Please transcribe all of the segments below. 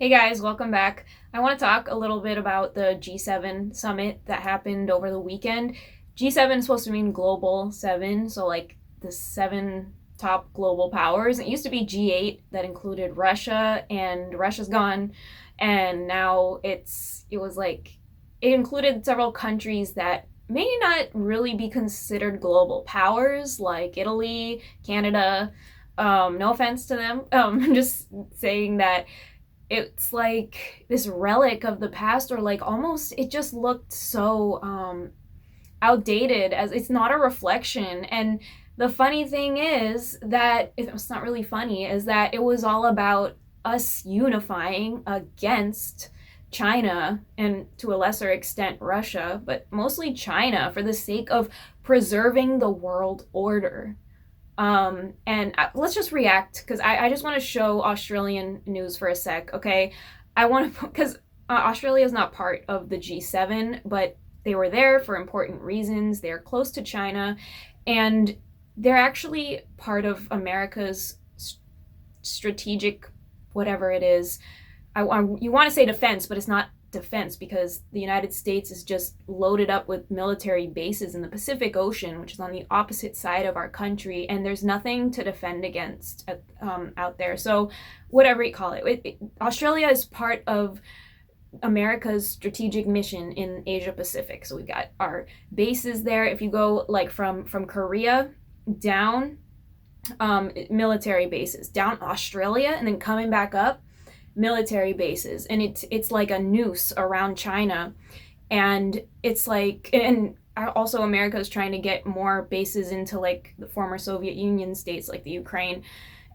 Hey guys, welcome back. I want to talk a little bit about the G7 summit that happened over the weekend. G7 is supposed to mean global seven, so like the seven top global powers. It used to be G8 that included Russia, and Russia's gone, and now it included several countries that may not really be considered global powers, like Italy, Canada. No offense to them. I'm just saying that it's like this relic of the past, or like almost it just looked so outdated, as it's not a reflection. And the funny thing is that it's not really funny, is that it was all about us unifying against China, and to a lesser extent Russia, but mostly China, for the sake of preserving the world order. And let's just react, because I just want to show Australian news for a sec, okay? I want to, because Australia is not part of the G7, but they were there for important reasons. They're close to China, and they're actually part of America's strategic, whatever it is. You want to say defense, but it's not defense, because the United States is just loaded up with military bases in the Pacific Ocean, which is on the opposite side of our country, and there's nothing to defend against out there. So whatever you call it, Australia is part of America's strategic mission in Asia Pacific. So we've got our bases there. If you go like from Korea down, military bases down Australia, and then coming back up, military bases. And it's like a noose around China. And it's like, and also America is trying to get more bases into like the former Soviet Union states like the Ukraine,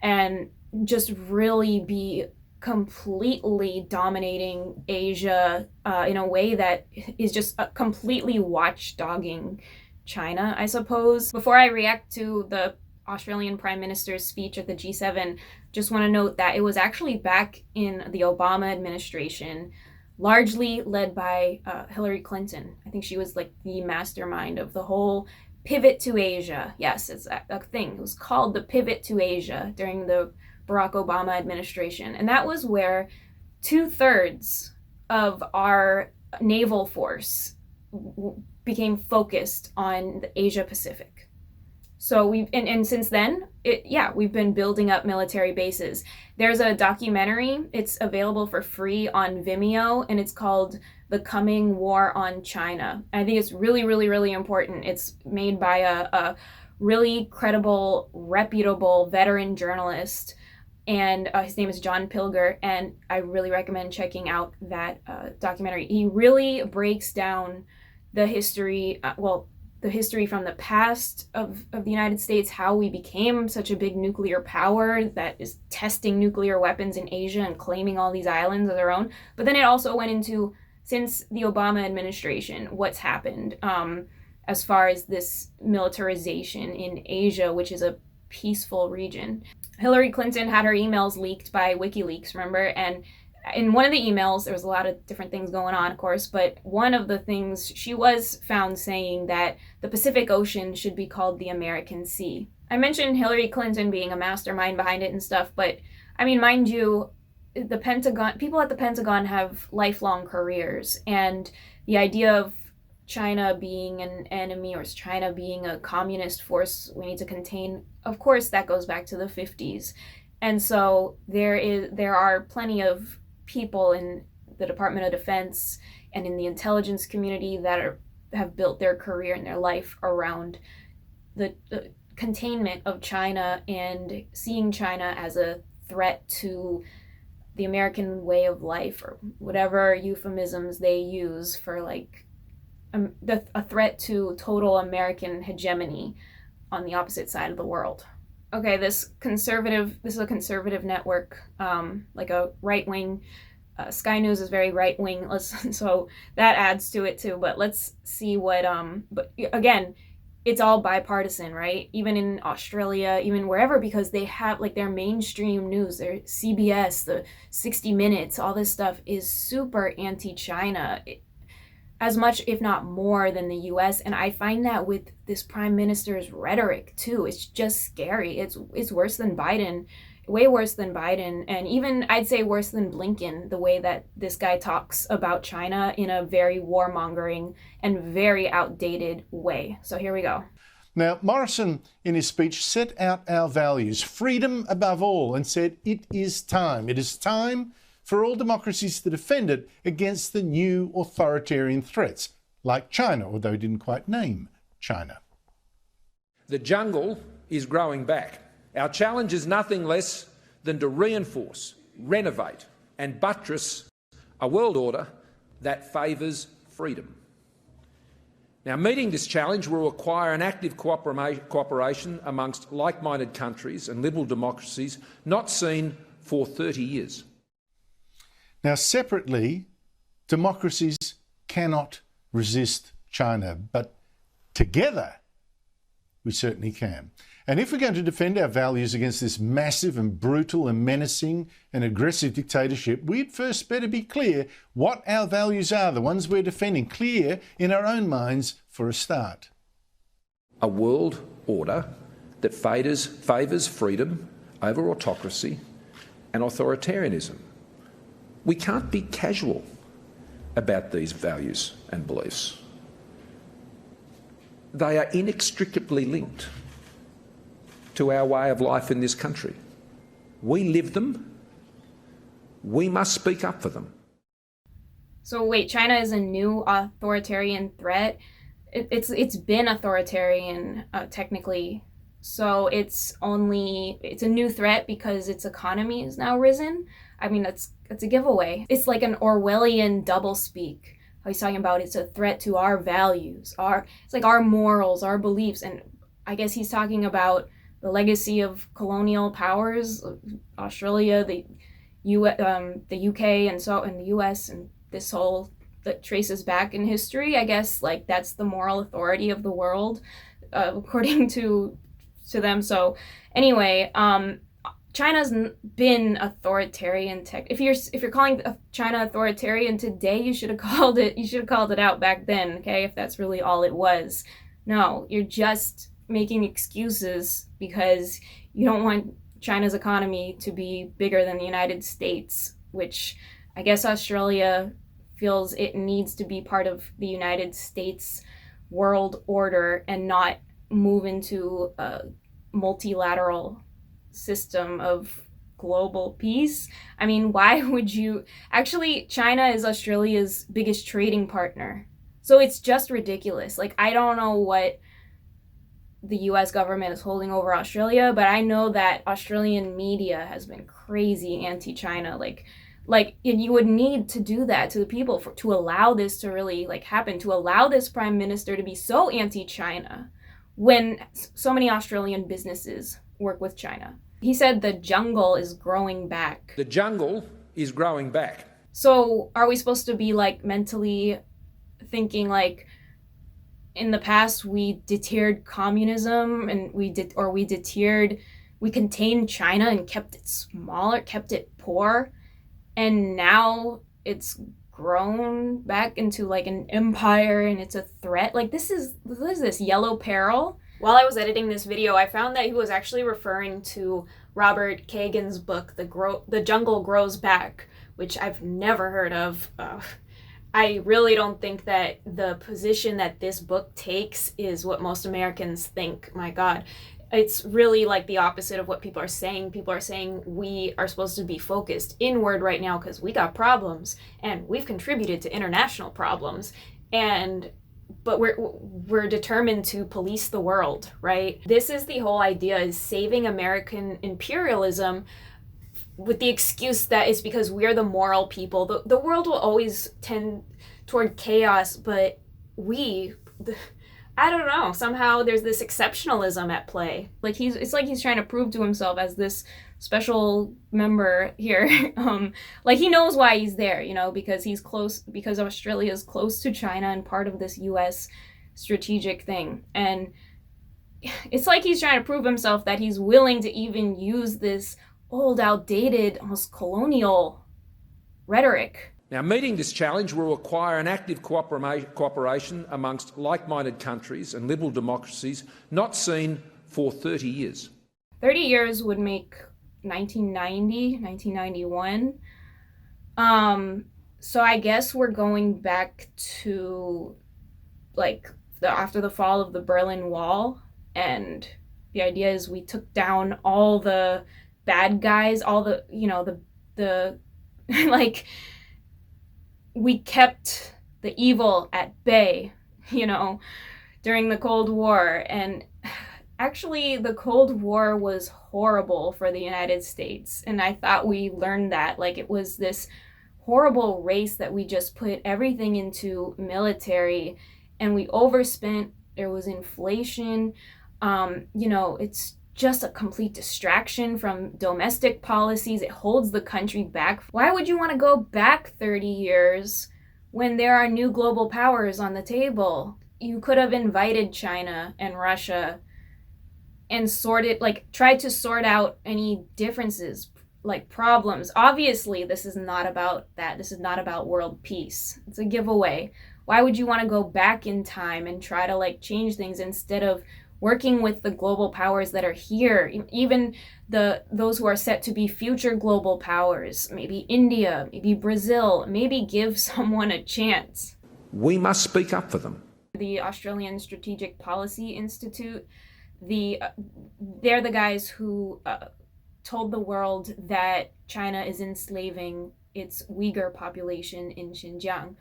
and just really be completely dominating Asia in a way that is just completely watchdogging China, I suppose. Before I react to the Australian Prime Minister's speech at the G7, just want to note that it was actually back in the Obama administration, largely led by Hillary Clinton. I think she was like the mastermind of the whole pivot to Asia. Yes, it's a thing. It was called the pivot to Asia during the Barack Obama administration. And that was where 2/3 of our naval force became focused on the Asia Pacific. So and since then, we've been building up military bases. There's a documentary. It's available for free on Vimeo, and it's called The Coming War on China. I think it's really, really, really important. It's made by a really credible, reputable veteran journalist, and his name is John Pilger, and I really recommend checking out that documentary. He really breaks down the history, the history from the past of the United States, how we became such a big nuclear power that is testing nuclear weapons in Asia and claiming all these islands as their own. But then it also went into, since the Obama administration, what's happened as far as this militarization in Asia, which is a peaceful region. Hillary Clinton had her emails leaked by WikiLeaks, remember? And in one of the emails, there was a lot of different things going on, of course, but one of the things, she was found saying that the Pacific Ocean should be called the American Sea. I mentioned Hillary Clinton being a mastermind behind it and stuff, but I mean, mind you, the Pentagon, people at the Pentagon have lifelong careers, and the idea of China being an enemy, or China being a communist force we need to contain, of course, that goes back to the 50s. And so there are plenty of people in the Department of Defense and in the intelligence community that have built their career and their life around the containment of China, and seeing China as a threat to the American way of life, or whatever euphemisms they use for like a threat to total American hegemony on the opposite side of the world. Okay, this is a conservative network, like a right-wing. Sky News is very right-wing, so that adds to it too. But let's see what, but again, it's all bipartisan, right? Even in Australia, even wherever, because they have like their mainstream news, their CBS, the 60 Minutes, all this stuff is super anti-China, as much, if not more, than the US. And I find that with this prime minister's rhetoric too, it's just scary. It's worse than Biden. way worse than Biden, and even I'd say worse than Blinken, the way that this guy talks about China in a very warmongering and very outdated way. So here we go. Now, Morrison, in his speech, set out our values, freedom above all, and said it is time. It is time for all democracies to defend it against the new authoritarian threats, like China, although he didn't quite name China. The jungle is growing back. Our challenge is nothing less than to reinforce, renovate and buttress a world order that favours freedom. Now, meeting this challenge will require an active cooperation amongst like-minded countries and liberal democracies not seen for 30 years. Now, separately, democracies cannot resist China, but together we certainly can. And if we're going to defend our values against this massive and brutal and menacing and aggressive dictatorship, we'd first better be clear what our values are, the ones we're defending, clear in our own minds for a start. A world order that favours freedom over autocracy and authoritarianism. We can't be casual about these values and beliefs. They are inextricably linked to our way of life in this country. We live them. We must speak up for them. So wait, China is a new authoritarian threat? It's been authoritarian, technically. So it's a new threat because its economy is now risen? I mean, that's a giveaway. It's like an Orwellian doublespeak. How he's talking about it's a threat to our values, it's like our morals, our beliefs. And I guess he's talking about the legacy of colonial powers, Australia, the UK, and the US, and this whole that traces back in history. I guess like that's the moral authority of the world, according to them. So anyway, China's been authoritarian if you're calling China authoritarian today, you should have called it out back then, okay? If that's really all it was. No, you're just making excuses because you don't want China's economy to be bigger than the United States, which I guess Australia feels it needs to be part of the United States world order and not move into a multilateral system of global peace. I mean, why would you? Actually, China is Australia's biggest trading partner. So it's just ridiculous. Like, I don't know what the US government is holding over Australia, but I know that Australian media has been crazy anti-China. Like you would need to do that to the people to allow this to really happen, to allow this prime minister to be so anti-China when so many Australian businesses work with China. He said the jungle is growing back. The jungle is growing back. So are we supposed to be mentally thinking in the past we deterred communism and we contained China and kept it smaller, kept it poor, and now it's grown back into an empire and it's a threat? What is this, yellow peril? While I was editing this video, I found that he was actually referring to Robert Kagan's book, The Jungle Grows Back, which I've never heard of. I really don't think that the position that this book takes is what most Americans think. My God. It's really the opposite of what people are saying. People are saying we are supposed to be focused inward right now because we got problems and we've contributed to international problems. But we're determined to police the world, right? This is the whole idea, is saving American imperialism with the excuse that it's because we're the moral people. The world will always tend toward chaos, but I don't know, somehow there's this exceptionalism at play. It's like he's trying to prove to himself as this special member here. He knows why he's there, because he's close, because Australia is close to China and part of this US strategic thing. And it's like he's trying to prove himself that he's willing to even use this old, outdated, almost colonial rhetoric. Now, meeting this challenge will require an active cooperation amongst like-minded countries and liberal democracies not seen for 30 years. 30 years would make 1990, 1991. So I guess we're going back to like after the fall of the Berlin Wall, and the idea is we took down all the bad guys, all the, the like, we kept the evil at bay, during the Cold War. And actually, the Cold War was horrible for the United States, and I thought we learned that. Like, it was this horrible race that we just put everything into military, and we overspent. There was inflation. It's just a complete distraction from domestic policies. It holds the country back. Why would you want to go back 30 years when there are new global powers on the table? You could have invited China and Russia and tried to sort out any differences, like problems. Obviously, this is not about that. This is not about world peace. It's a giveaway. Why would you want to go back in time and try to change things instead of working with the global powers that are here, even those who are set to be future global powers, maybe India, maybe Brazil, maybe give someone a chance. We must speak up for them. The Australian Strategic Policy Institute, they're the guys who told the world that China is enslaving its Uyghur population in Xinjiang.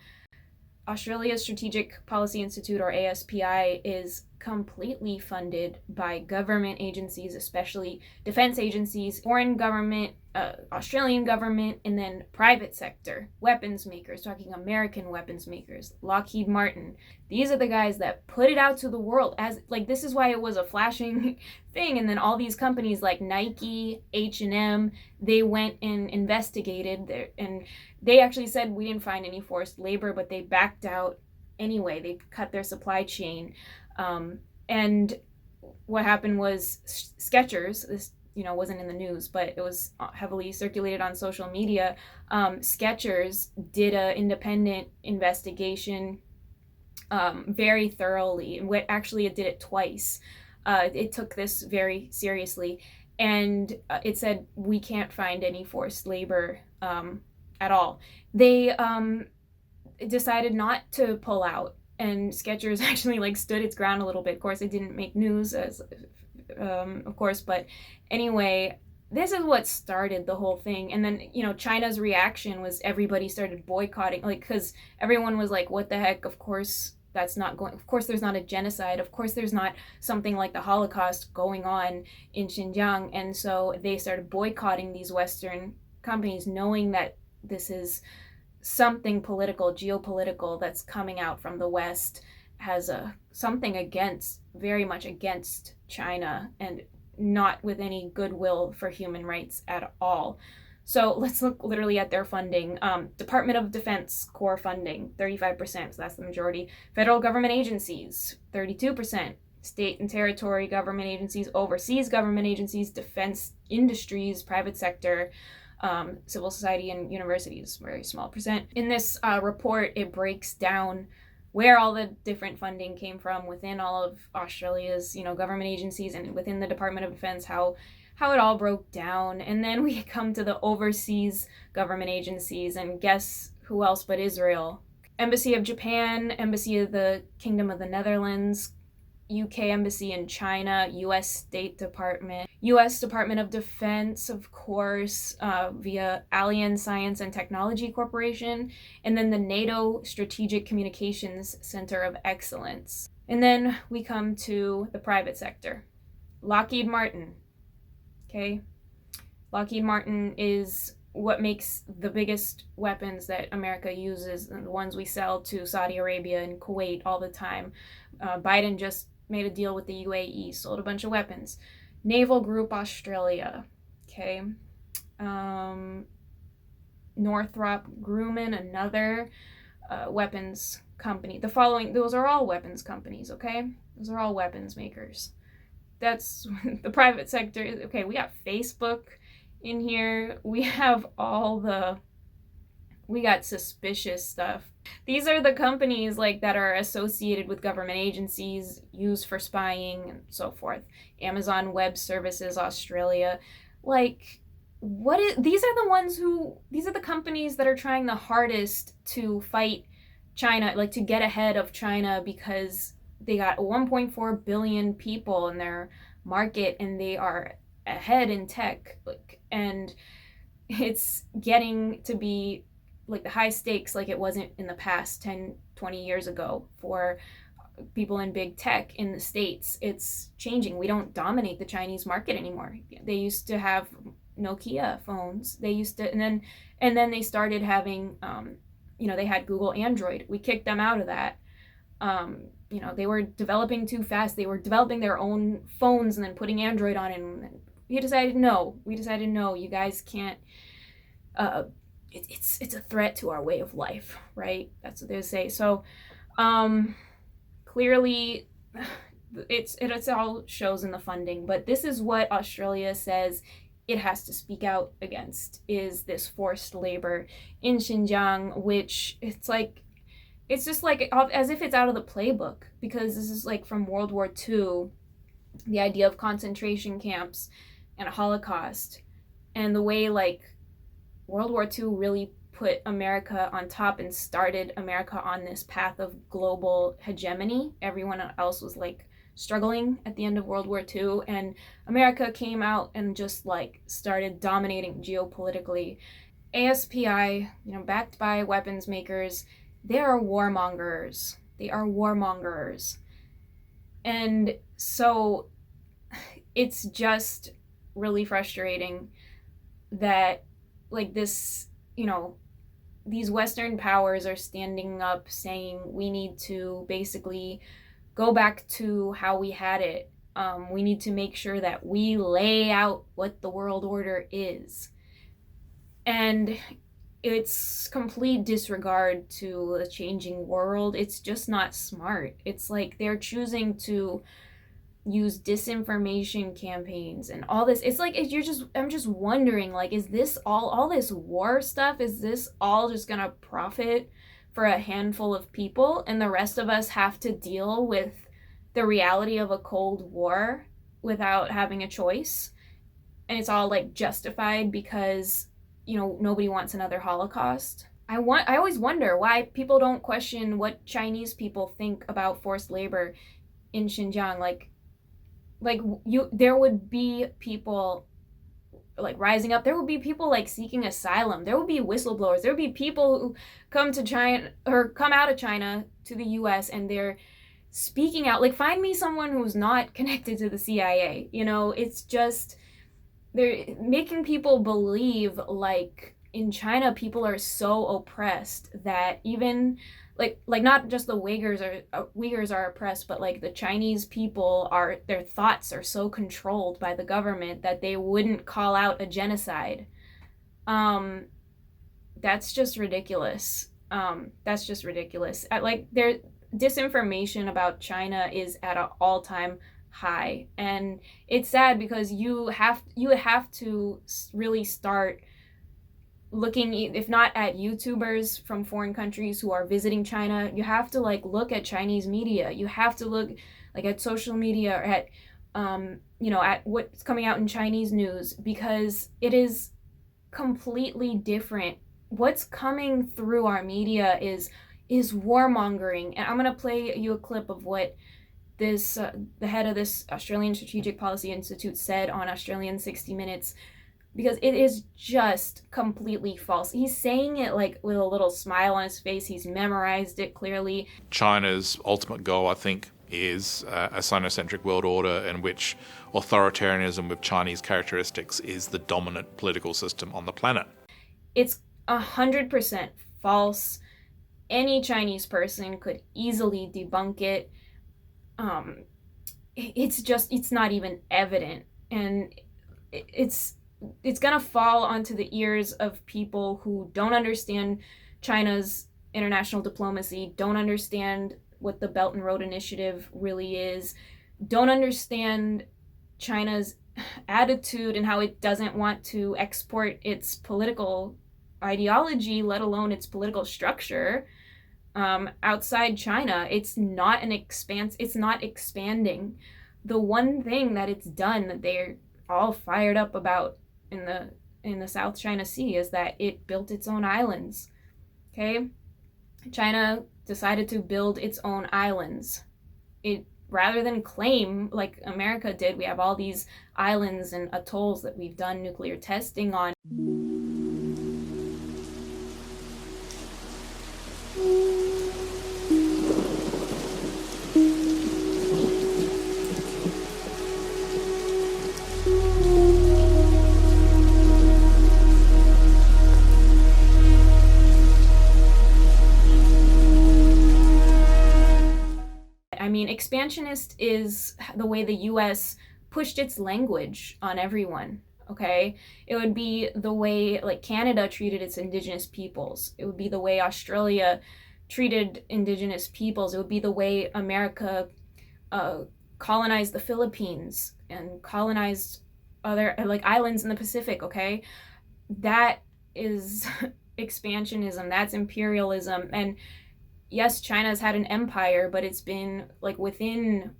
Australia's Strategic Policy Institute, or ASPI, is completely funded by government agencies, especially defense agencies, foreign government, Australian government, and then private sector, weapons makers, talking American weapons makers, Lockheed Martin. These are the guys that put it out to the world as, this is why it was a flashing thing. And then all these companies like Nike, H&M, they went and investigated there, and they actually said we didn't find any forced labor, but they backed out anyway. They cut their supply chain. And what happened was Skechers, this wasn't in the news, but it was heavily circulated on social media. Skechers did an independent investigation very thoroughly. Actually, it did it twice. It took this very seriously, and it said we can't find any forced labor at all. They decided not to pull out, and Skechers actually stood its ground a little bit. Of course, it didn't make news, of course, but anyway, this is what started the whole thing. And then, China's reaction was everybody started boycotting, because everyone was like, what the heck? Of course that's not going, of course there's not a genocide, of course there's not something like the Holocaust going on in Xinjiang. And so they started boycotting these Western companies, knowing that this is something political, geopolitical, that's coming out from the West, has something very much against China, and not with any goodwill for human rights at all. So let's look literally at their funding. Department of Defense core funding, 35%, so that's the majority. Federal government agencies, 32%. State and territory government agencies, overseas government agencies, defense industries, private sector, civil society, and universities, very small percent. In this report, it breaks down where all the different funding came from within all of Australia's, government agencies, and within the Department of Defense, how it all broke down. And then we come to the overseas government agencies, and guess who else but Israel? Embassy of Japan, Embassy of the Kingdom of the Netherlands, UK Embassy in China, US State Department, US Department of Defense, of course, via Allianz Science and Technology Corporation, and then the NATO Strategic Communications Center of Excellence. And then we come to the private sector. Lockheed Martin, okay? Lockheed Martin is what makes the biggest weapons that America uses, and the ones we sell to Saudi Arabia and Kuwait all the time. Biden just made a deal with the UAE, sold a bunch of weapons. Naval Group Australia, okay. Northrop Grumman, another weapons company. Those are all weapons companies, okay? Those are all weapons makers. That's the private sector. Okay, we got Facebook in here. We have we got suspicious stuff. These are the companies that are associated with government agencies, used for spying and so forth. Amazon Web Services Australia. these are the companies that are trying the hardest to fight China, like to get ahead of China, because they got 1.4 billion people in their market and they are ahead in tech, like, and it's getting to be like the high stakes like it wasn't in the past 10-20 years ago for people in big tech in the States. It's changing. We don't dominate the Chinese market anymore. They used to have Nokia phones. They used to, and then they started having they had Google Android. We kicked them out of that. They were developing too fast. They were developing their own phones and then putting Android on it. And we decided no, you guys can't. It's a threat to our way of life, right? That's what they say. So clearly it all shows in the funding, but this is what Australia says it has to speak out against, is this forced labor in Xinjiang, which it's just like as if it's out of the playbook, because this is like from World War II, the idea of concentration camps and a Holocaust, and the way like World War II really put America on top and started America on this path of global hegemony. Everyone else was like struggling at the end of World War II, and America came out and just like started dominating geopolitically. ASPI, backed by weapons makers, they are warmongers. And so it's just really frustrating that like this, these Western powers are standing up saying we need to basically go back to how we had it. We need to make sure that we lay out what the world order is. And it's complete disregard to a changing world. It's just not smart. It's like they're choosing to use disinformation campaigns and all this. It's like I'm just wondering, like, is this all this war stuff, is this all just gonna profit for a handful of people, and the rest of us have to deal with the reality of a Cold War without having a choice? And it's all like justified because nobody wants another Holocaust. I always wonder why people don't question what Chinese people think about forced labor in Xinjiang. There would be people like rising up. There would be people like seeking asylum. There would be whistleblowers. There would be people who come to China or come out of China to the US and they're speaking out. Like, find me someone who's not connected to the CIA. It's just, they're making people believe like in China people are so oppressed that even like not just the Uyghurs are oppressed, but like the Chinese people their thoughts are so controlled by the government that they wouldn't call out a genocide. That's just ridiculous. Their disinformation about China is at an all-time high, and it's sad because you have to really start looking, if not at YouTubers from foreign countries who are visiting China, you have to like look at Chinese media. You have to look like at social media or at at what's coming out in Chinese news, because it is completely different. What's coming through our media is warmongering. And I'm going to play you a clip of what this the head of this Australian Strategic Policy Institute said on Australian 60 Minutes, because it is just completely false. He's saying it like with a little smile on his face. He's memorized it clearly. China's ultimate goal, I think, is a Sinocentric world order in which authoritarianism with Chinese characteristics is the dominant political system on the planet. It's 100% false. Any Chinese person could easily debunk it. It's not even evident. And it's gonna fall onto the ears of people who don't understand China's international diplomacy, don't understand what the Belt and Road Initiative really is, don't understand China's attitude and how it doesn't want to export its political ideology, let alone its political structure, outside China. It's not expanding. The one thing that it's done that they're all fired up about in in the South China Sea is that it built its own islands. Okay? China decided to build its own islands. It rather than claim, like America did, we have all these islands and atolls that we've done nuclear testing on. I mean, expansionist is the way the US pushed its language on everyone, okay? It would be the way, like, Canada treated its indigenous peoples. It would be the way Australia treated indigenous peoples. It would be the way America colonized the Philippines and colonized other, like, islands in the Pacific, okay? That is expansionism. That's imperialism. And yes, China's had an empire, but it's been like within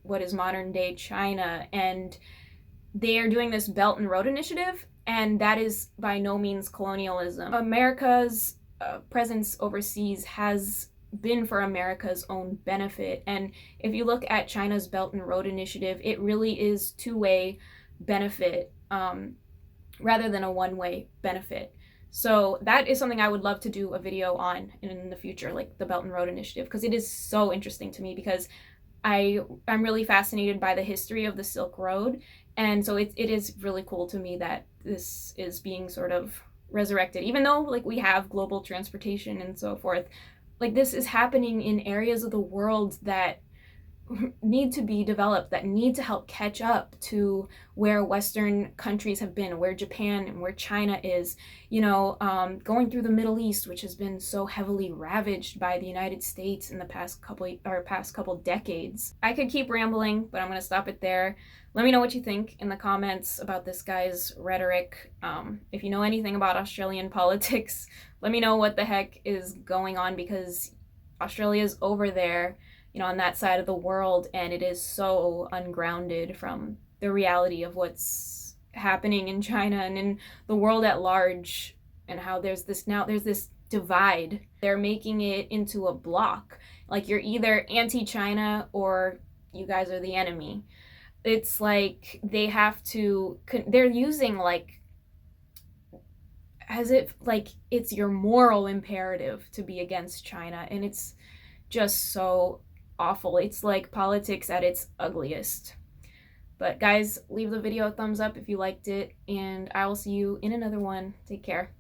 what is modern day China, and they are doing this Belt and Road Initiative, and that is by no means colonialism. America's presence overseas has been for America's own benefit, and if you look at China's Belt and Road Initiative, it really is two-way benefit rather than a one-way benefit. So that is something I would love to do a video on in the future, like the Belt and Road Initiative, because it is so interesting to me, because I'm really fascinated by the history of the Silk Road. And so it is really cool to me that this is being sort of resurrected, even though like we have global transportation and so forth. Like, this is happening in areas of the world that need to be developed, that need to help catch up to where Western countries have been, where Japan and where China is, you know, going through the Middle East, which has been so heavily ravaged by the United States in the past couple decades. I could keep rambling, but I'm going to stop it there. Let me know what you think in the comments about this guy's rhetoric. If you know anything about Australian politics, let me know what the heck is going on, because Australia's over there, you know, on that side of the world, and it is so ungrounded from the reality of what's happening in China and in the world at large, and how there's this divide. They're making it into a block. Like, you're either anti-China or you guys are the enemy. It's like they're using, like, as if like it's your moral imperative to be against China, and it's just so awful. It's like politics at its ugliest. But guys, leave the video a thumbs up if you liked it, and I will see you in another one. Take care.